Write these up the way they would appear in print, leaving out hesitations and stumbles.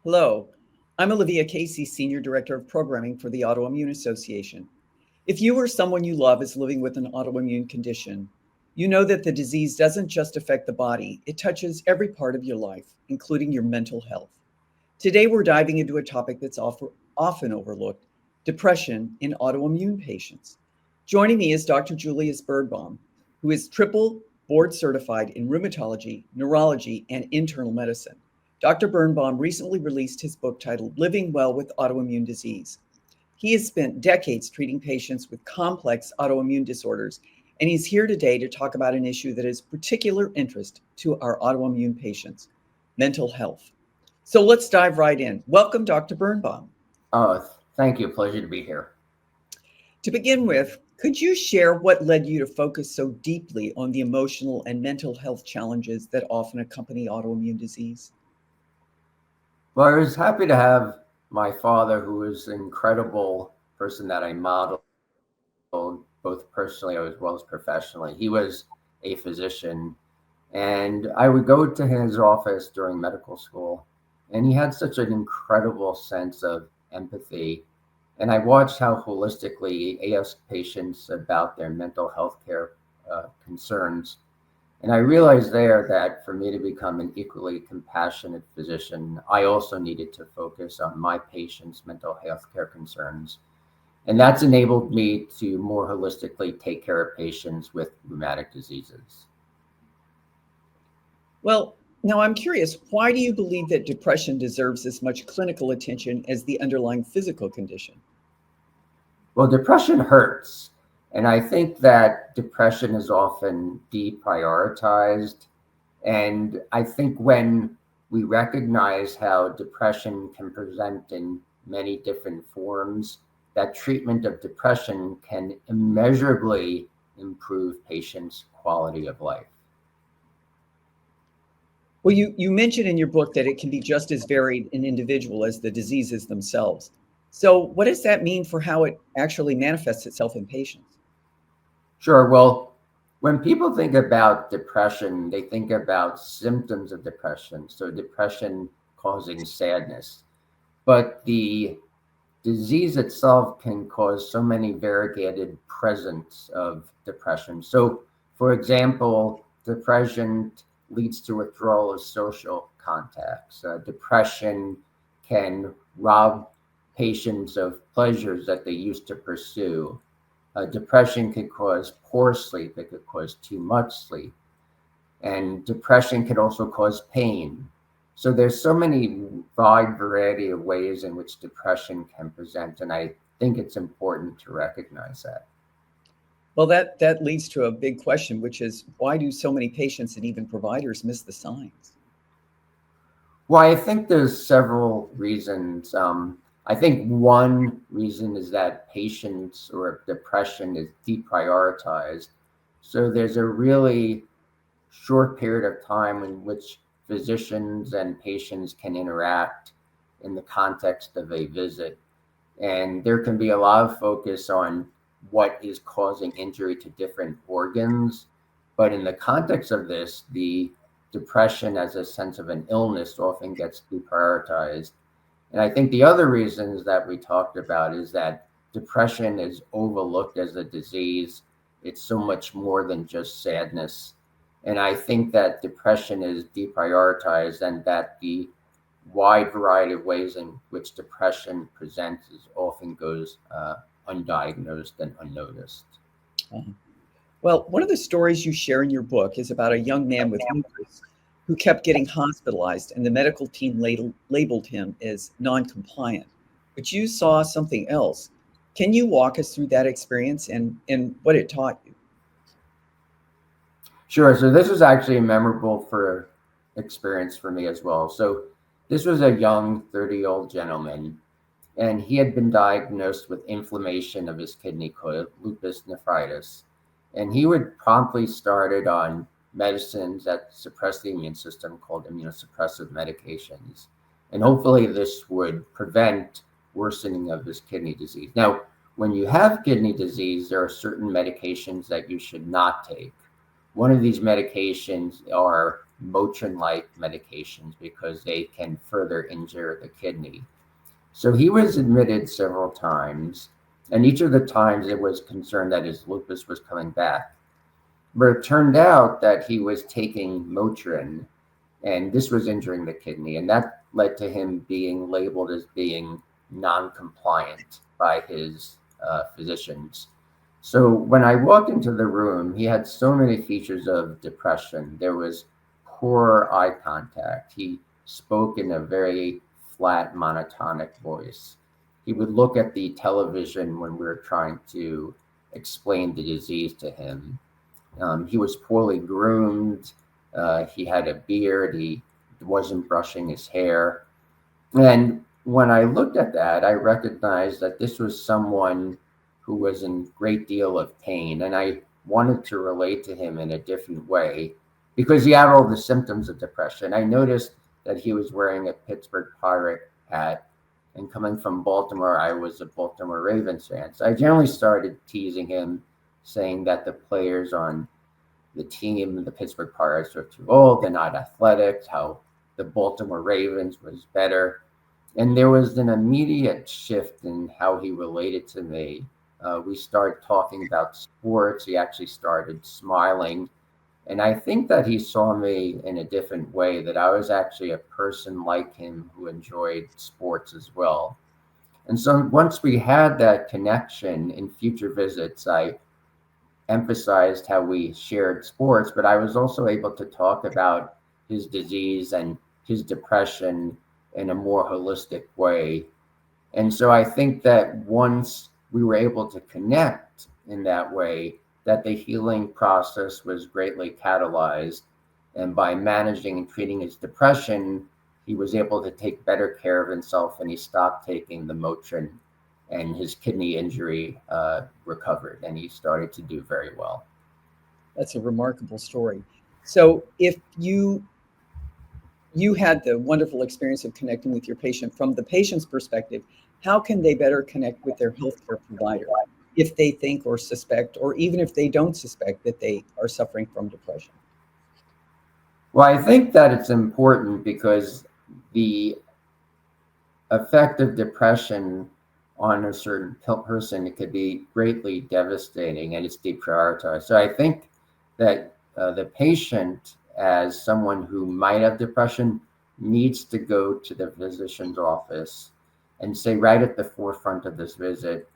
Hello, I'm Olivia Casey, Senior Director of Programming for the Autoimmune Association. If you or someone you love is living with an autoimmune condition, you know that the disease doesn't just affect the body, it touches every part of your life, including your mental health. Today, we're diving into a topic that's often overlooked: depression in autoimmune patients. Joining me is Dr. Julius Birnbaum, who is triple board certified in rheumatology, neurology, and internal medicine. Dr. Birnbaum recently released his book titled Living Well with Autoimmune Disease. He has spent decades treating patients with complex autoimmune disorders, and he's here today to talk about an issue that is particular interest to our autoimmune patients: mental health. So let's dive right in. Welcome, Dr. Birnbaum. Oh, thank you. Pleasure to be here. To begin with, could you share what led you to focus so deeply on the emotional and mental health challenges that often accompany autoimmune disease? Well, I was happy to have my father, who was an incredible person that I modeled both personally as well as professionally. He was a physician, and I would go to his office during medical school, and he had such an incredible sense of empathy. And I watched how holistically he asked patients about their mental health care concerns. And I realized there that for me to become an equally compassionate physician, I also needed to focus on my patients' mental health care concerns. And that's enabled me to more holistically take care of patients with rheumatic diseases. Well, now I'm curious, why do you believe that depression deserves as much clinical attention as the underlying physical condition? Well, depression hurts. And I think that depression is often deprioritized. And I think when we recognize how depression can present in many different forms, that treatment of depression can immeasurably improve patients' quality of life. Well, you mentioned in your book that it can be just as varied in individual as the diseases themselves. So, what does that mean for how it actually manifests itself in patients? Sure. Well, when people think about depression, they think about symptoms of depression. So, depression causing sadness. But the disease itself can cause so many variegated presence of depression. So, for example, depression leads to withdrawal of social contacts. Depression can rob patients of pleasures that they used to pursue. Depression could cause poor sleep, it could cause too much sleep, and depression can also cause pain. So there's so many wide variety of ways in which depression can present, and I think it's important to recognize that. Well, that leads to a big question, which is why do so many patients and even providers miss the signs? Well, I think there's several reasons. I think one reason is that patients or depression is deprioritized. So there's a really short period of time in which physicians and patients can interact in the context of a visit. And there can be a lot of focus on what is causing injury to different organs. But in the context of this, the depression as a sense of an illness often gets deprioritized. And I think the other reasons that we talked about is that depression is overlooked as a disease. It's so much more than just sadness. And I think that depression is deprioritized and that the wide variety of ways in which depression presents is often goes undiagnosed and unnoticed. Uh-huh. Well, one of the stories you share in your book is about a young man with lupus who kept getting hospitalized, and the medical team labeled him as non-compliant. But you saw something else. Can you walk us through that experience and what it taught you? Sure. So this was actually a memorable for experience for me as well. So this was a young 30-year-old gentleman, and he had been diagnosed with inflammation of his kidney called lupus nephritis. And he would promptly started on medicines that suppress the immune system called immunosuppressive medications. And hopefully this would prevent worsening of his kidney disease. Now, when you have kidney disease, there are certain medications that you should not take. One of these medications are Motrin-like medications because they can further injure the kidney. So he was admitted several times, and each of the times it was concerned that his lupus was coming back. But it turned out that he was taking Motrin, and this was injuring the kidney, and that led to him being labeled as being non-compliant by his physicians. So when I walked into the room, he had so many features of depression. There was poor eye contact. He spoke in a very flat, monotonic voice. He would look at the television when we were trying to explain the disease to him. He was poorly groomed. He had a beard. He wasn't brushing his hair. And when I looked at that, I recognized that this was someone who was in great deal of pain. And I wanted to relate to him in a different way because he had all the symptoms of depression. I noticed that he was wearing a Pittsburgh Pirate hat. And coming from Baltimore, I was a Baltimore Ravens fan. So I generally started teasing him, saying that the players on the team, the Pittsburgh Pirates, were too old, they're not athletic, how the Baltimore Ravens was better. And there was an immediate shift in how he related to me. We started talking about sports. He actually started smiling. And I think that he saw me in a different way, that I was actually a person like him who enjoyed sports as well. And so once we had that connection in future visits, I emphasized how we shared sports, but I was also able to talk about his disease and his depression in a more holistic way. And so I think that once we were able to connect in that way, that the healing process was greatly catalyzed. And by managing and treating his depression, he was able to take better care of himself, and he stopped taking the Motrin, and his kidney injury recovered, and he started to do very well. That's a remarkable story. So if you had the wonderful experience of connecting with your patient from the patient's perspective, how can they better connect with their healthcare provider if they think or suspect, or even if they don't suspect that they are suffering from depression? Well, I think that it's important because the effect of depression on a certain person, it could be greatly devastating, and it's deprioritized. So I think that the patient, as someone who might have depression, needs to go to the physician's office and say right at the forefront of this visit,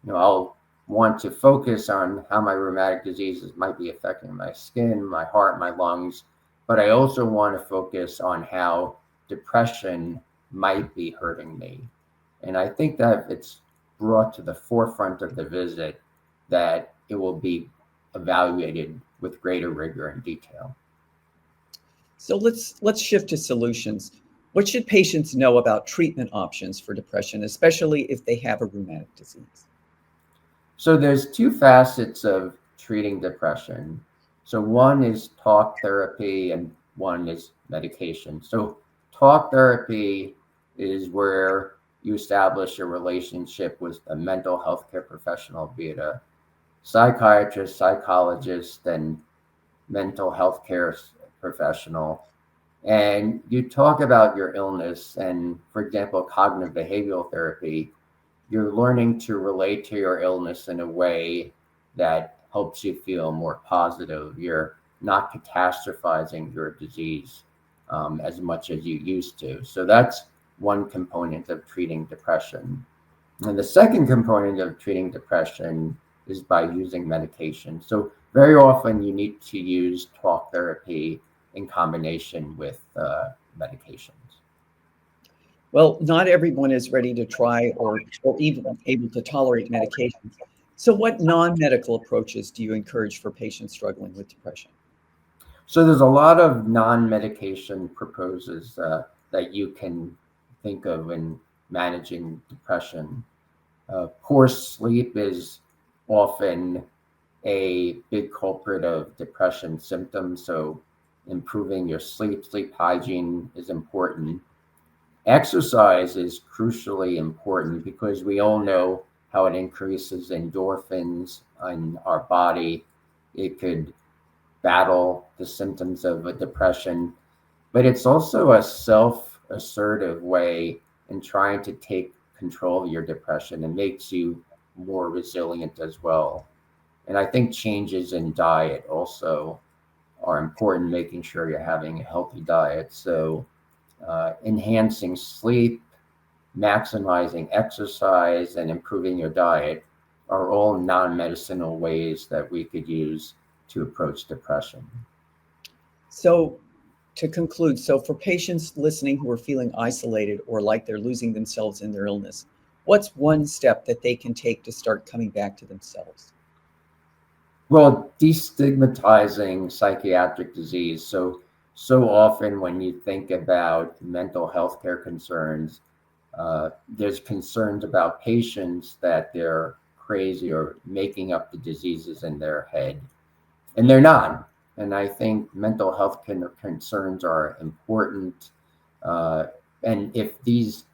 I'll want to focus on how my rheumatic diseases might be affecting my skin, my heart, my lungs, but I also want to focus on how depression might be hurting me. And I think that if it's brought to the forefront of the visit, that it will be evaluated with greater rigor and detail. So let's shift to solutions. What should patients know about treatment options for depression, especially if they have a rheumatic disease? So there's two facets of treating depression. So one is talk therapy and one is medication. So talk therapy is where you establish a relationship with a mental health care professional, be it a psychiatrist, psychologist, and mental health care professional. And you talk about your illness. And for example, cognitive behavioral therapy, you're learning to relate to your illness in a way that helps you feel more positive. You're not catastrophizing your disease as much as you used to. So that's one component of treating depression. And the second component of treating depression is by using medication. So very often you need to use talk therapy in combination with medications. Well, not everyone is ready to try or even able to tolerate medications. So what non-medical approaches do you encourage for patients struggling with depression? So there's a lot of non-medication proposes that you can think of in managing depression. Poor sleep is often a big culprit of depression symptoms. So improving your sleep hygiene is important. Exercise is crucially important because we all know how it increases endorphins in our body. It could battle the symptoms of a depression, but it's also a self-assertive way in trying to take control of your depression and makes you more resilient as well. And I think changes in diet also are important, making sure you're having a healthy diet. So enhancing sleep, maximizing exercise, and improving your diet are all non-medicinal ways that we could use to approach depression. So, to conclude, so for patients listening who are feeling isolated or like they're losing themselves in their illness, what's one step that they can take to start coming back to themselves? Well, destigmatizing psychiatric disease. So often when you think about mental health care concerns, there's concerns about patients that they're crazy or making up the diseases in their head, and they're not. And I think mental health concerns are important. Uh, and if these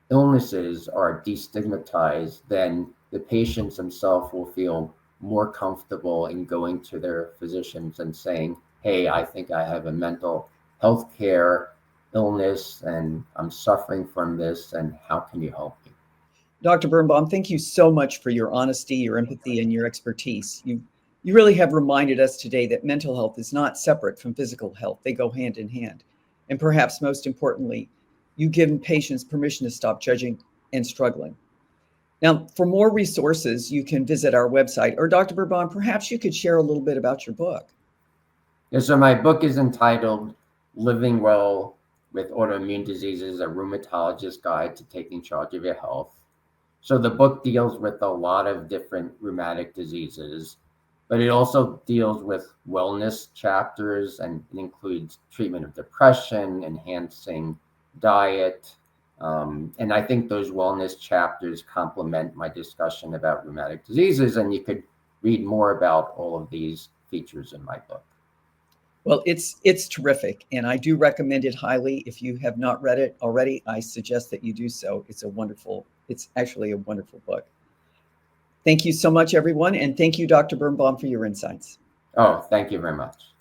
illnesses are destigmatized, then the patients themselves will feel more comfortable in going to their physicians and saying, hey, I think I have a mental health care illness and I'm suffering from this, and how can you help me? Dr. Birnbaum, thank you so much for your honesty, your empathy, and your expertise. You really have reminded us today that mental health is not separate from physical health. They go hand in hand. And perhaps most importantly, you've given patients permission to stop judging and struggling. Now, for more resources, you can visit our website. Or Dr. Birnbaum, perhaps you could share a little bit about your book. Yeah, so my book is entitled Living Well with Autoimmune Diseases, a Rheumatologist's Guide to Taking Charge of Your Health. So the book deals with a lot of different rheumatic diseases, but it also deals with wellness chapters, and it includes treatment of depression, enhancing diet. And I think those wellness chapters complement my discussion about rheumatic diseases, and you could read more about all of these features in my book. Well, it's terrific, and I do recommend it highly. If you have not read it already, I suggest that you do so. It's actually a wonderful book. Thank you so much, everyone, and thank you, Dr. Birnbaum, for your insights. Oh, thank you very much.